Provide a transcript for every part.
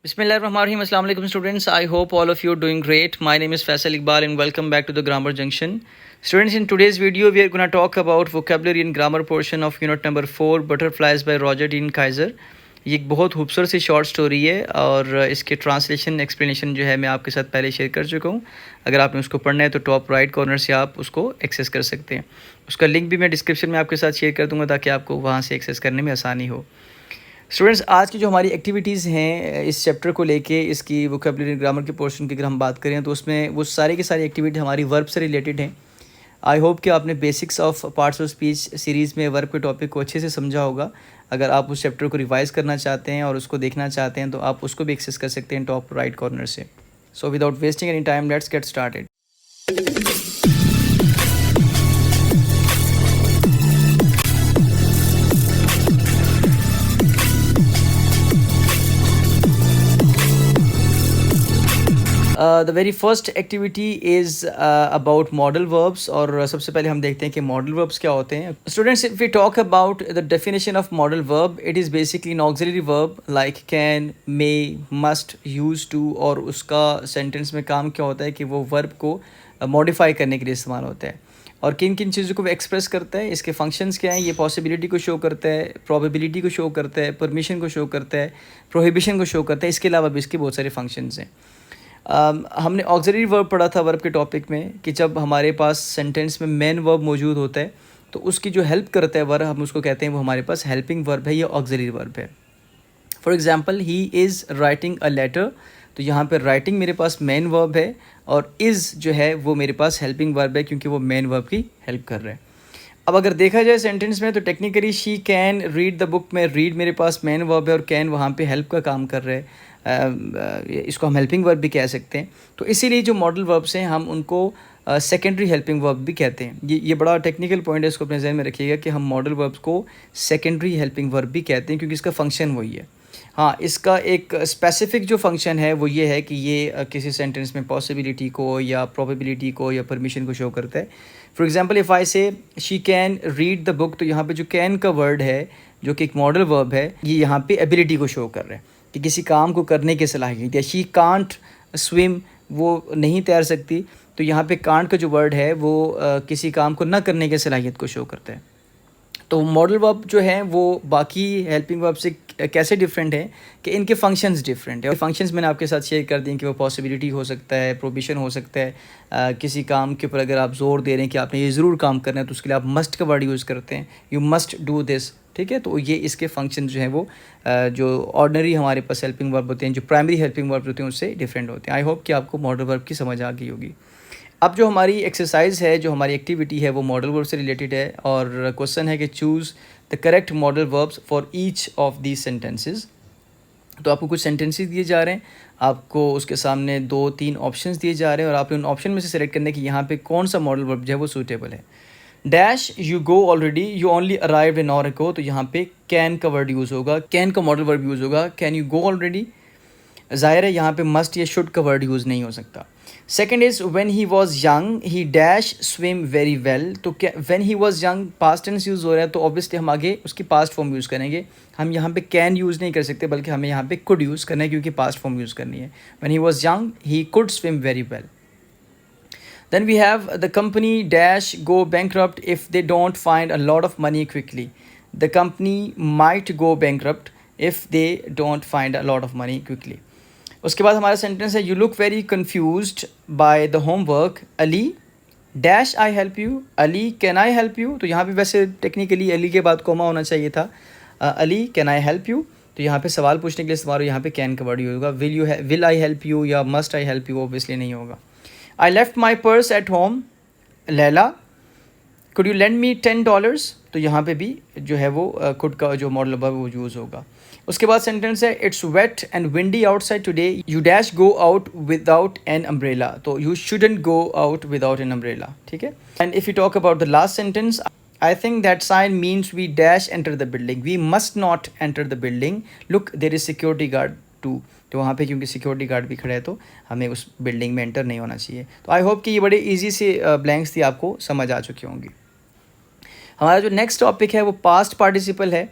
Bismillahirrahmanirrahim. Assalamu alaikum students. I hope all of you are doing great. My name is Faisal Iqbal and welcome back to the Grammar Junction. Students, in today's video we are going to talk about vocabulary and grammar portion of unit number 4 Butterflies by Roger Dean Kaiser. ये एक बहुत खूबसूरत सी short story है और इसके translation explanation जो है मैं आपके साथ पहले शेयर कर चुका हूँ. अगर आपने उसको पढ़ना है तो टॉप राइट कॉर्नर से आप उसको एक्सेस कर सकते हैं. उसका लिंक भी मैं डिस्क्रिप्शन में आपके साथ शेयर कर दूँगा ताकि आपको वहाँ से एक्सेस करने में आसानी हो. स्टूडेंट्स, आज की जो हमारी एक्टिविटीज़ हैं इस चैप्टर को लेके, इसकी वोकैबुलरी ग्रामर के पोर्शन की अगर हम बात करें तो उसमें वो सारी की सारी एक्टिविटी हमारी वर्ब से रिलेटेड हैं. आई होप कि आपने basics of parts of speech series में वर्ब के टॉपिक को अच्छे से समझा होगा. अगर आप उस चैप्टर को रिवाइज़ करना चाहते हैं और उसको देखना चाहते हैं तो आप उसको भी एक्सेस कर सकते हैं टॉप राइट कॉर्नर से. So without wasting any time let's get started. The very first activity is about modal verbs. और सबसे पहले हम देखते हैं कि मॉडल वर्ब्स क्या होते हैं. Students, if we talk about the definition of modal verb, it is basically an auxiliary verb like can, may, must, used to. और उसका सेंटेंस में काम क्या होता है कि वो वर्ब को मॉडिफाई करने के लिए इस्तेमाल होता है. और किन किन चीज़ों को वो एक्सप्रेस करता है, इसके फंक्शंस क्या हैं. ये पॉसिबिलिटी को शो करता है, प्रोबेबिलिटी को शो करता है, परमिशन को शो करता है, प्रोहिबिशन को शो करता है. इसके अलावा भी इसके बहुत सारे फंक्शंस हैं. हमने ऑक्सिलरी वर्ब पढ़ा था वर्ब के टॉपिक में कि जब हमारे पास सेंटेंस में मेन वर्ब मौजूद होता है तो उसकी जो हेल्प करता है वर्ब, हम उसको कहते हैं वो हमारे पास हेल्पिंग वर्ब है या ऑक्सिलरी वर्ब है. For example, he is writing a letter. तो यहाँ पर राइटिंग मेरे पास मेन वर्ब है और इज़ जो है वो मेरे पास हेल्पिंग वर्ब है क्योंकि वो मेन वर्ब की हेल्प कर रहे हैं. अब अगर देखा जाए सेंटेंस में तो technically she can read the book में रीड मेरे पास मेन वर्ब है और कैन वहाँ पे हेल्प का काम कर रहे हैं. इसको हम हेल्पिंग वर्ब भी कह सकते हैं. तो इसीलिए जो मॉडल वर्ब्स हैं हम उनको सेकेंडरी हेल्पिंग वर्ब भी कहते हैं. ये बड़ा टेक्निकल पॉइंट है, इसको अपने जहन में रखिएगा कि हम मॉडल वर्ब्स को सेकेंडरी हेल्पिंग वर्ब भी कहते हैं क्योंकि इसका फंक्शन वही है. हाँ, इसका एक स्पेसिफिक जो फंक्शन है वो ये है कि ये किसी सेंटेंस में पॉसिबिलिटी को या प्रोबेबिलिटी को या परमिशन को शो करता है. फॉर एग्जांपल, इफ़ आई से she can read the book, तो यहाँ पे जो कैन का वर्ड है जो कि एक मॉडल वर्ब है, ये यहाँ पे एबिलिटी को शो कर रहा है कि किसी काम को करने की सलाहियत. या शी कांट स्विम, वो नहीं तैर सकती, तो यहाँ पे कांट का जो वर्ड है वो किसी काम को न करने की सलाहियत को शो करता है. तो मॉडल वर्ब जो है वो बाकी हेल्पिंग वर्ब से कैसे डिफरेंट है कि इनके फंक्शंस डिफरेंट है. और फंक्शंस मैंने आपके साथ शेयर कर दिए कि वो पॉसिबिलिटी हो सकता है, प्रोविशन हो सकता है. किसी काम के ऊपर अगर आप जोर दे रहे हैं कि आपने ये ज़रूर काम करना है तो उसके लिए आप मस्ट का वर्ड यूज़ करते हैं, यू मस्ट डू दिस. ठीक है, तो ये इसके फंक्शन जो हैं वो जो ऑर्डिनरी हमारे पास हेल्पिंग वर्ब होते हैं, जो प्राइमरी हेल्पिंग वर्ब होते हैं उससे डिफरेंट होते हैं. आई होप कि आपको मॉडल वर्ब की समझ आ गई होगी. अब जो हमारी एक्सरसाइज है, जो हमारी एक्टिविटी है वो मॉडल वर्ब से रिलेटेड है और क्वेश्चन है कि choose the correct modal verbs for each of these sentences. तो आपको कुछ सेंटेंसेस दिए जा रहे हैं, आपको उसके सामने 2-3 ऑप्शंस दिए जा रहे हैं और आपने उन ऑप्शन में से सेलेक्ट करने कि यहाँ पे कौन सा मॉडल वर्ब जो है वो सूटेबल है. Dash you go already, you only arrived an hour ago, तो यहाँ पे कैन का वर्ड यूज़ होगा, कैन का मॉडल वर्ब यूज़ होगा. कैन यू गो ऑलरेडी, ज़ाहिर है यहाँ पे मस्ट या शुड का वर्ड यूज़ नहीं हो सकता. Second is when he was young he dash swim very well. तो क्या when he was young past tense use हो रहा है तो ऑब्वियसली हम आगे उसकी पास्ट फॉर्म यूज़ करेंगे. हम यहाँ पे कैन यूज़ नहीं कर सकते बल्कि हमें यहाँ पे कुड यूज़ करना है क्योंकि पास्ट फॉर्म यूज़ करनी है. When he was young he could swim very well. Then we have the company dash go bankrupt if they don't find a lot of money quickly. The company might go bankrupt if they don't find a lot of money quickly. उसके बाद हमारा sentence है, you look very confused by the homework. Ali dash I help you. Ali can I help you. तो यहाँ पे वैसे technically Ali के बाद कोमा होना चाहिए था. Ali can I help you. तो यहाँ पे सवाल पूछने के लिए इस्तेमाल यहाँ पे कैन का वर्ड यूज होगा. will I help you या must I help you obviously नहीं होगा. I left my purse at home. Laila could you lend me $10. तो यहाँ पे भी जो है वो could का जो मॉडल वर्ब वो यूज़ होगा. उसके बाद सेंटेंस है, it's wet and windy outside today. You dash go out without an umbrella. तो you shouldn't go out without an umbrella. ठीक है. And if you talk about the last sentence, I think that sign means we dash enter the building. We must not enter the building. Look, there is security guard too. तो वहाँ पे क्योंकि security guard भी खड़ा है तो हमें उस बिल्डिंग में एंटर नहीं होना चाहिए. तो आई होप कि ये बड़े इजी से ब्लैंक्स थी आपको समझ आ चुकी होंगी. हमारा जो नेक्स्ट टॉपिक है वो पास्ट पार्टिसिपल है.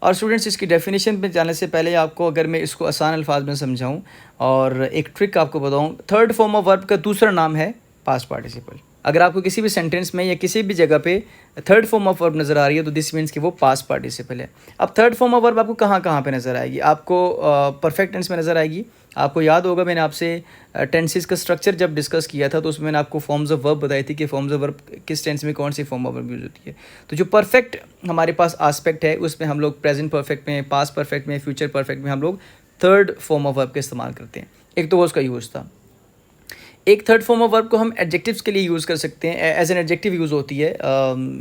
और स्टूडेंट्स इसकी डेफिनेशन पे जाने से पहले आपको अगर मैं इसको आसान अल्फाज में समझाऊँ और एक ट्रिक आपको बताऊँ, थर्ड फॉर्म ऑफ वर्ब का दूसरा नाम है पास्ट पार्टिसिपल। अगर आपको किसी भी सेंटेंस में या किसी भी जगह पे थर्ड फॉर्म ऑफ वर्ब नज़र आ रही है तो दिस मीन्स कि वो पास्ट पार्टिसिपल है। अब थर्ड फॉर्म ऑफ वर्ब आपको कहाँ कहाँ पे नज़र आएगी? आपको परफेक्ट टेंस में नज़र आएगी। आपको याद होगा मैंने आपसे टेंसेस का स्ट्रक्चर जब डिस्कस किया था तो उसमें मैंने आपको फॉर्म्स ऑफ वर्ब बताई थी कि फॉर्म्स ऑफ वर्ब किस टेंस में कौन सी फॉर्म ऑफ वर्ब यूज़ होती है। तो जो परफेक्ट हमारे पास आस्पेक्ट है उसमें हम लोग प्रेजेंट परफेक्ट में, पास्ट परफेक्ट में, फ्यूचर परफेक्ट में हम लोग थर्ड फॉर्म ऑफ वर्ब का इस्तेमाल करते हैं। एक तो वो उसका यूज़ था। एक थर्ड फॉर्म ऑफ वर्ब को हम एडजेक्टिव्स के लिए यूज़ कर सकते हैं, एज एन एडजेक्टिव यूज़ होती है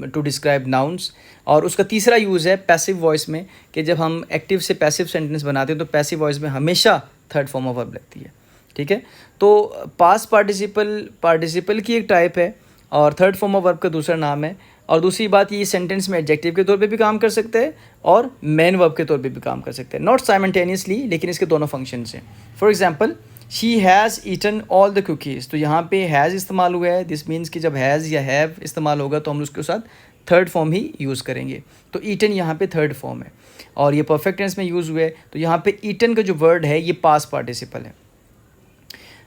टू डिस्क्राइब नाउन्स। और उसका तीसरा यूज़ है पैसिव वॉइस में, कि जब हम एक्टिव से पैसिव सेंटेंस बनाते हैं तो पैसिव वॉइस में हमेशा थर्ड फॉर्म ऑफ वर्ब लगती है। ठीक है, तो पास्ट पार्टिसिपल की एक टाइप है और थर्ड फॉर्म ऑफ वर्ब का दूसरा नाम है। और दूसरी बात, ये सेंटेंस में एडजेक्टिव के तौर पे भी काम कर सकते हैं और मेन वर्ब के तौर पे भी काम कर सकते हैं, नॉट साइमल्टेनियसली, लेकिन इसके दोनों फंक्शंस हैं। For example, she has eaten all the cookies, तो यहाँ पे हैज़ इस्तेमाल हुआ है। दिस मीन्स कि जब हैज़ या हैव इस्तेमाल होगा तो हम उसके साथ थर्ड फॉर्म ही यूज़ करेंगे। तो ईटन यहाँ पे थर्ड फॉर्म है और ये परफेक्ट टेंस में यूज़ हुआ है। तो यहाँ पे ईटन का जो वर्ड है ये पास्ट पार्टिसिपल है।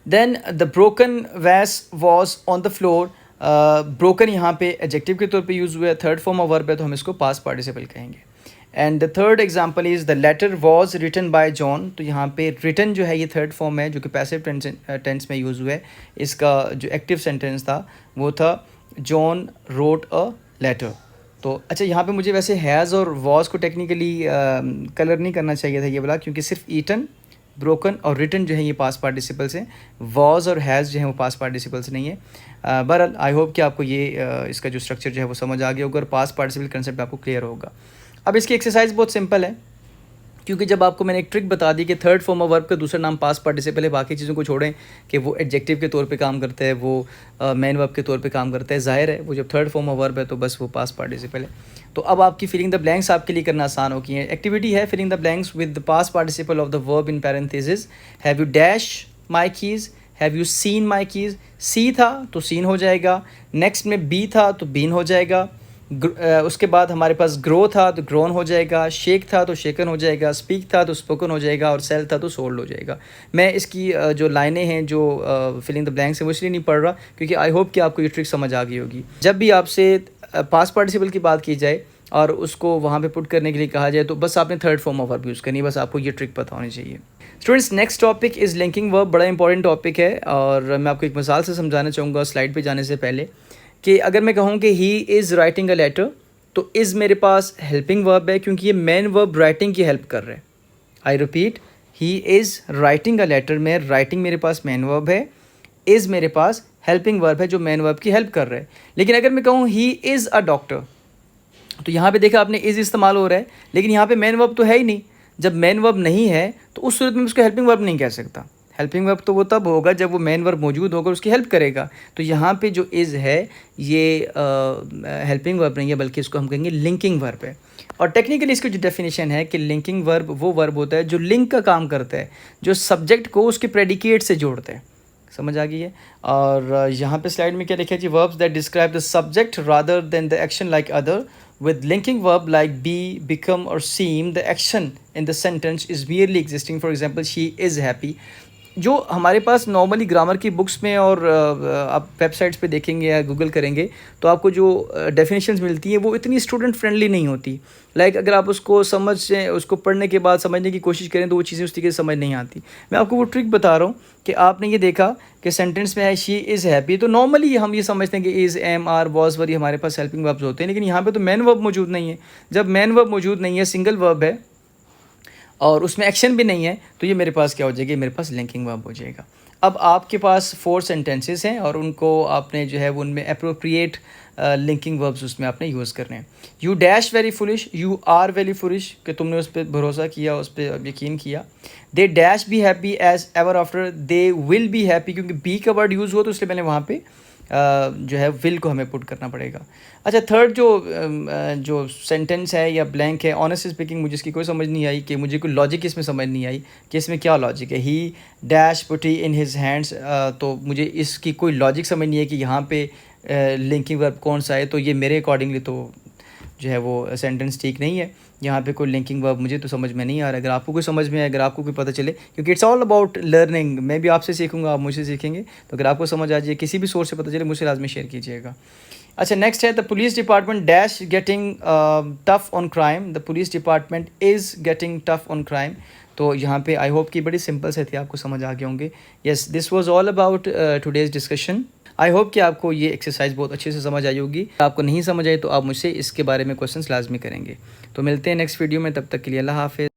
देन द ब्रोकन वैस was on the floor, broken यहाँ पे एडजेक्टिव के तौर पे यूज़ हुआ है, थर्ड फॉर्म ऑफ वर्ब है तो हम इसको पास्ट पार्टिसिपल कहेंगे। And the third example is the letter was written by John, तो यहाँ पे रिटन जो है ये थर्ड फॉर्म है जो कि पैसिव टेंस में यूज़ हुआ है। इसका जो एक्टिव सेंटेंस था वो था जॉन रोट अ लेटर। तो अच्छा, यहाँ पे मुझे वैसे हैज़ और वॉज को टेक्निकली कलर नहीं करना चाहिए था ये वाला, क्योंकि सिर्फ ईटन, ब्रोकन और रिटन जो है ये पास्ट पार्टिसिपल्स हैं। वॉज और हैज़ जो है वो पास्ट पार्टिसिपल्स नहीं है। बहरहाल आई होप कि आपको ये इसका जो स्ट्रक्चर जो है वो समझ आ गया होगा और पास्ट पार्टिसिपल कंसेप्ट आपको क्लियर होगा। अब इसकी एक्सरसाइज बहुत सिंपल है, क्योंकि जब आपको मैंने एक ट्रिक बता दी कि थर्ड फॉर्म ऑफ वर्ब का दूसरा नाम पास्ट पार्टिसिपल है, बाकी चीज़ों को छोड़ें कि वो एडजेक्टिव के तौर पे काम करता है, वो मेन वर्ब के तौर पे काम करता है, ज़ाहिर है वो जब थर्ड फॉर्म ऑफ वर्ब है तो बस वो पास्ट पार्टिसिपल है। तो अब आपकी फिलिंग द ब्लैंक्स आपके लिए करना आसान हो गई है। एक्टिविटी है filling the blanks with the past participle of the verb in parenthesis. Have you dash my keys, have you seen my keys. See था तो सीन हो जाएगा, नेक्स्ट में बी था तो बीन हो जाएगा, उसके बाद हमारे पास ग्रो था तो ग्रोन हो जाएगा, शेक था तो शेकन हो जाएगा, स्पीक था तो स्पोकन हो जाएगा और सेल था तो सोल्ड हो जाएगा। मैं इसकी जो लाइनें हैं जो फिलिंग द ब्लैंक्स है वो इसलिए नहीं पढ़ रहा क्योंकि आई होप कि आपको ये ट्रिक समझ आ गई होगी। जब भी आपसे पास्ट पार्टिसिपल की बात की जाए और उसको वहाँ पे पुट करने के लिए कहा जाए तो बस आपने third form of verb use करनी है, बस आपको ये ट्रिक पता होनी चाहिए। Students, next topic is linking verb. बड़ा इंपॉर्टेंट टॉपिक है और मैं आपको एक मिसाल से समझाना चाहूँगा स्लाइड पे जाने से पहले कि अगर मैं कहूँ कि he is writing a letter तो इज़ मेरे पास हेल्पिंग वर्ब है क्योंकि ये मेन वर्ब राइटिंग की हेल्प कर रहा है। I repeat, he is writing a letter में राइटिंग मेरे पास मेन वर्ब है, इज़ मेरे पास हेल्पिंग वर्ब है जो मेन वर्ब की हेल्प कर रहा है। लेकिन अगर मैं कहूँ ही इज़ अ डॉक्टर तो यहाँ पे देखा आपने इज़ इस्तेमाल हो रहा है, लेकिन यहाँ पे मेन वर्ब तो है ही नहीं। जब मेन वर्ब नहीं है तो उस सूरत में उसको हेल्पिंग वर्ब नहीं कह सकता। हेल्पिंग वर्ब तो वो तब होगा जब वो मेन वर्ब मौजूद होगा, उसकी हेल्प करेगा। तो यहाँ पे जो इज़ है ये हेल्पिंग वर्ब नहीं है बल्कि इसको हम कहेंगे लिंकिंग वर्ब है। और टेक्निकली इसकी जो डेफिनेशन है कि लिंकिंग वर्ब वो वर्ब होता है जो लिंक का काम करता है, जो सब्जेक्ट को उसके प्रेडिकेट से जोड़ता है। समझ आ गई है। और यहाँ पे स्लाइड में क्या लिखा है जी, verbs that describe the subject rather than the action like other with linking verb like be, become or seem, the action in the sentence is merely existing. For example, she is happy. जो हमारे पास normally grammar की books में और आप websites पे देखेंगे या Google करेंगे तो आपको जो डेफिनेशंस मिलती हैं वो इतनी स्टूडेंट फ्रेंडली नहीं होती। लाइक अगर आप उसको उसको पढ़ने के बाद समझने की कोशिश करें तो वो चीज़ें उस तरीके से समझ नहीं आती। मैं आपको वो ट्रिक बता रहा हूँ कि आपने ये देखा कि सेंटेंस में है शी इज़ हैप्पी, तो नॉर्मली हम ये समझते हैं कि इज़, एम, आर, वॉज, वर, हमारे पास हेल्पिंग वर्ब्स होते हैं, लेकिन यहाँ पे तो मेन वर्ब मौजूद नहीं है। जब मेन वर्ब मौजूद नहीं है, सिंगल वर्ब है और उसमें एक्शन भी नहीं है तो ये मेरे पास क्या हो जाएगी, मेरे पास लिंकिंग वर्ब हो जाएगा। अब आपके पास 4 सेंटेंसेस हैं और उनको आपने जो है वो उनमें अप्रोप्रिएट लिंकिंग वर्ब्स उसमें आपने यूज़ करने हैं। You dash very foolish, you are very foolish कि तुमने उस पर भरोसा किया, उस पर यकीन किया। They dash be happy as ever after, they will be happy क्योंकि बी का वर्ड यूज़ हुआ तो इसलिए मैंने वहाँ पे जो है विल को हमें पुट करना पड़ेगा। अच्छा, थर्ड जो सेंटेंस है या ब्लैंक है, ऑनेस्ट स्पीकिंग मुझे इसकी कोई समझ नहीं आई कि मुझे कोई लॉजिक इसमें समझ नहीं आई कि इसमें क्या लॉजिक है। ही dash putty in his hands, तो मुझे इसकी कोई लॉजिक समझ नहीं है कि यहाँ पे लिंकिंग वर्ब कौन सा है। तो ये मेरे अकॉर्डिंगली तो जो है वो सेंटेंस ठीक नहीं है। यहाँ पे कोई लिंकिंग वर्ब मुझे तो समझ में नहीं आ रहा है। अगर आपको कोई समझ में आए, अगर आपको कोई पता चले, क्योंकि इट्स ऑल अबाउट लर्निंग, मैं भी आपसे सीखूंगा, आप मुझसे सीखेंगे। तो अगर आपको समझ आ जाए, किसी भी सोर्स से पता चले, मुझसे लाजमी शेयर कीजिएगा। अच्छा, नेक्स्ट है the police department dash getting tough on crime. The police department is getting tough on crime. तो यहाँ पे आई होप कि बड़ी सिंपल से थे, आपको समझ आ गए होंगे। Yes, this was all about today's discussion. I hope कि आपको ये एक्सरसाइज बहुत अच्छे से समझ आई होगी। आपको नहीं समझ आई तो आप मुझसे इसके बारे में क्वेश्चंस लाजमी करेंगे। तो मिलते हैं नेक्स्ट वीडियो में, तब तक के लिए अल्लाह हाफ़िज़।